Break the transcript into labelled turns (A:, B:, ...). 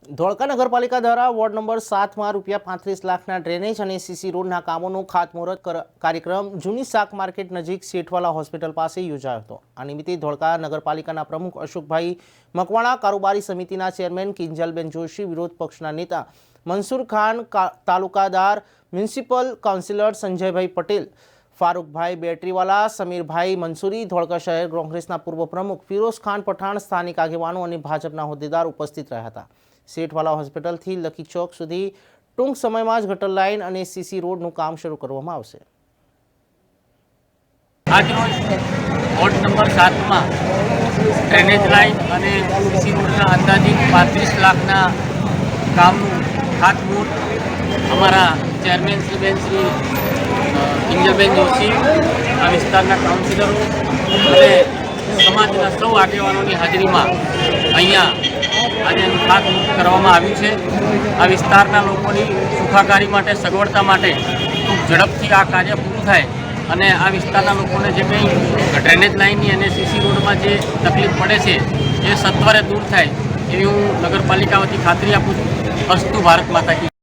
A: ધોળકા નગરપાલિકા દ્વારા ward number 7 માં ₹35 લાખના ડ્રેનેજ અને સીસી રોડના કામોનું ખાતમુહૂર્ત કાર્યક્રમ જૂની શાક માર્કેટ નજીક શેઠવાલા હોસ્પિટલ પાસે યોજાયો હતો। આ નિમિત્તે ધોળકા નગરપાલિકાના પ્રમુખ અશોકભાઈ મકવાણા, કારોબારી સમિતિના ચેરમેન કિંજલબેન જોશી, વિરોધ પક્ષના નેતા મંસૂર ખાન, તાલુકાદાર મ્યુનિસિપલ કાઉન્સિલર સંજયભાઈ પટેલ, ફારૂકભાઈ બેટરીવાલા, સમીરભાઈ મંસૂરી, ધોળકા શહેર કોંગ્રેસના પૂર્વ પ્રમુખ ફિરોઝ ખાન પઠાણ, સ્થાનિક આગેવાનો અને ભાજપના હોદ્દેદાર ઉપસ્થિત રહ્યા હતા। શેઠવાલા હોસ્પિટલથી લકી ચોક સુધી ટૂંક સમયમાં જ ગટર લાઇન અને સીસી રોડનું કામ શરૂ કરવામાં આવશે।
B: આજરોજ વોર્ડ નંબર 7માં ડ્રેનેજ લાઇન અને સીસી રોડના અંદાજિત 35 લાખના કામનું ખાતમુહૂર્ત અમારા ચેરમેન શ્રી કિંજલબેન જોશી, આ વિસ્તારના કાઉન્સિલરો અને સમાજના સૌ આગેવાનોની હાજરીમાં અહીંયા આજે ખાતમુહૂર્ત કરવામાં આવ્યું છે। આ વિસ્તારના લોકોની સુખાકારી માટે, સગવડતા માટે ખૂબ ઝડપથી આ કાર્ય પૂરું થાય અને આ વિસ્તારના લોકોને જે કંઈ ડ્રેનેજ લાઇનની અને સીસી રોડમાં જે તકલીફ પડે છે એ સત્વરે દૂર થાય એવી હું નગરપાલિકા વતી ખાતરી આપું છું। અસ્તુ ભારત માતા કી।